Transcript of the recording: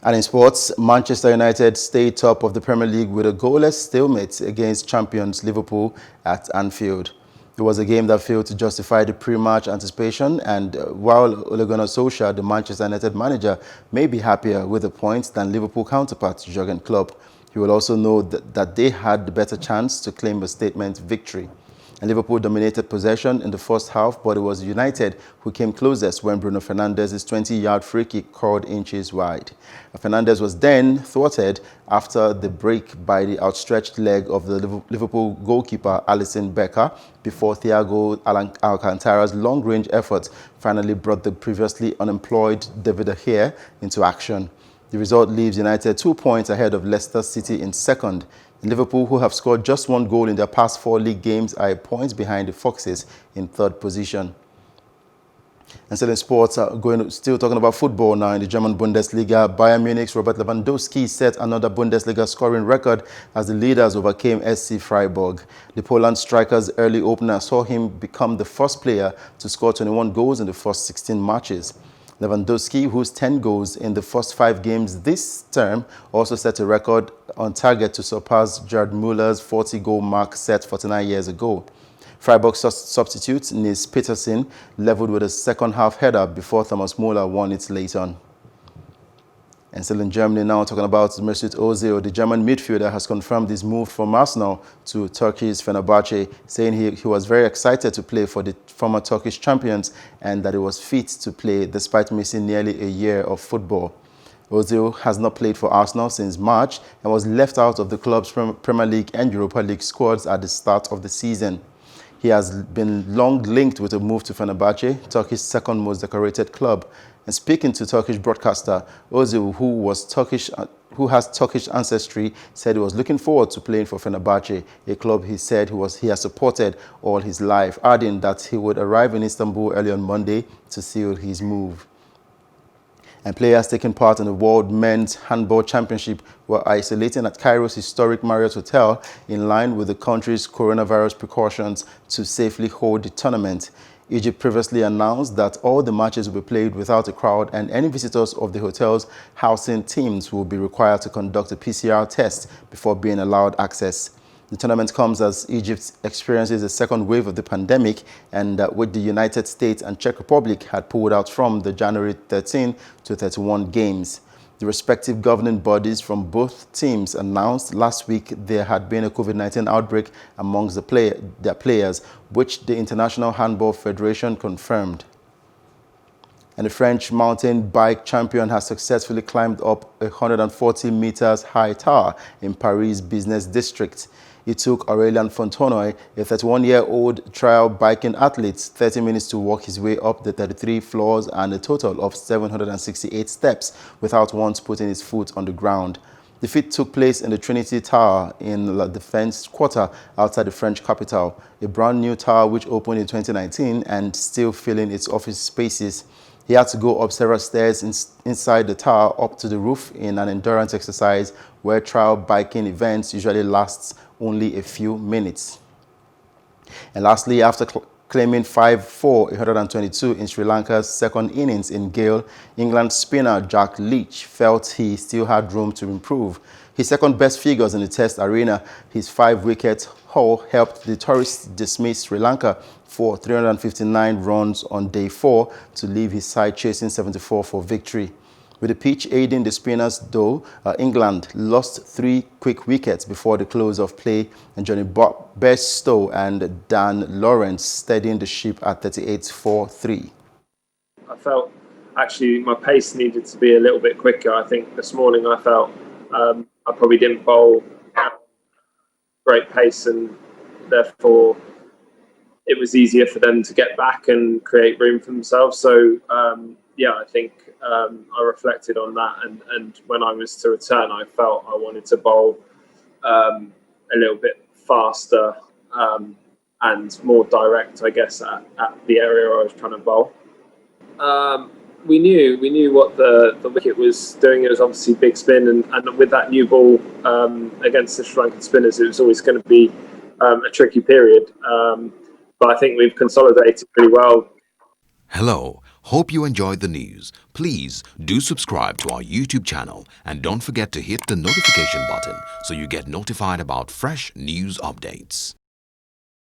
And in sports, Manchester United stayed top of the Premier League with a goalless stalemate against champions Liverpool at Anfield. It was a game that failed to justify the pre-match anticipation, and while Ole Gunnar Solskjaer, the Manchester United manager, may be happier with the points than Liverpool counterpart Jurgen Klopp, he will also know that they had the better chance to claim a statement victory. And Liverpool dominated possession in the first half, but it was United who came closest when Bruno Fernandes's 20-yard free kick curled inches wide. Fernandes was then thwarted after the break by the outstretched leg of the Liverpool goalkeeper Alisson Becker before Thiago Alcantara's long-range effort finally brought the previously unemployed David De Gea into action. The result leaves United 2 points ahead of Leicester City in second. Liverpool, who have scored just one goal in their past 4 league games, are a point behind the Foxes in third position. And still in sports, still talking about football now in the German Bundesliga, Bayern Munich's Robert Lewandowski set another Bundesliga scoring record as the leaders overcame SC Freiburg. The Poland striker's early opener saw him become the first player to score 21 goals in the first 16 matches. Lewandowski, whose 10 goals in the first 5 games this term, also set a record on target to surpass Gerd Muller's 40-goal mark set 49 years ago. Freiburg substitute Nils Petersen leveled with a second-half header before Thomas Muller won it late on. And still in Germany now, talking about Mesut Ozil, the German midfielder has confirmed his move from Arsenal to Turkey's Fenerbahce, saying he was very excited to play for the former Turkish champions and that he was fit to play despite missing nearly a year of football. Ozil has not played for Arsenal since March and was left out of the club's Premier League and Europa League squads at the start of the season. He has been long linked with a move to Fenerbahce, Turkey's second most decorated club. And speaking to Turkish broadcaster, Ozil, who has Turkish ancestry, said he was looking forward to playing for Fenerbahce, a club he said he has supported all his life, adding that he would arrive in Istanbul early on Monday to seal his move. And players taking part in the World Men's Handball Championship were isolating at Cairo's historic Marriott Hotel in line with the country's coronavirus precautions to safely hold the tournament. Egypt previously announced that all the matches will be played without a crowd and any visitors of the hotel's housing teams will be required to conduct a PCR test before being allowed access. The tournament comes as Egypt experiences a second wave of the pandemic and with the United States and Czech Republic had pulled out from the January 13 to 31 games. The respective governing bodies from both teams announced last week there had been a COVID-19 outbreak amongst their players, which the International Handball Federation confirmed. And the French mountain bike champion has successfully climbed up a 140 meters high tower in Paris' business district. It took Aurélien Fontenoy, a 31-year-old trial biking athlete, 30 minutes to walk his way up the 33 floors and a total of 768 steps without once putting his foot on the ground. The feat took place in the Trinity Tower in La Défense Quarter outside the French capital, a brand new tower which opened in 2019 and still filling its office spaces. He had to go up several stairs inside the tower up to the roof in an endurance exercise where trial biking events usually lasts only a few minutes. And lastly, after claiming 5-4, 122 in Sri Lanka's second innings in Gale, England spinner Jack Leach felt he still had room to improve. His second best figures in the Test arena, his 5-wicket haul helped the tourists dismiss Sri Lanka for 359 runs on day 4 to leave his side chasing 74 for victory. With the pitch aiding the spinners, though, England lost 3 quick wickets before the close of play, and Johnny Bairstow and Dan Lawrence steadying the ship at 38 for 3. I felt actually my pace needed to be a little bit quicker. I think this morning I felt I probably didn't bowl at great pace, and therefore it was easier for them to get back and create room for themselves. So I think I reflected on that, and when I was to return, I felt I wanted to bowl a little bit faster and more direct, I guess, at the area I was trying to bowl. We knew what the wicket was doing. It was obviously big spin, and with that new ball against the Sri Lankan spinners, it was always going to be a tricky period. But I think we've consolidated pretty well. Hello, Hope you enjoyed the news. Please do subscribe to our YouTube channel and don't forget to hit the notification button so you get notified about fresh news updates.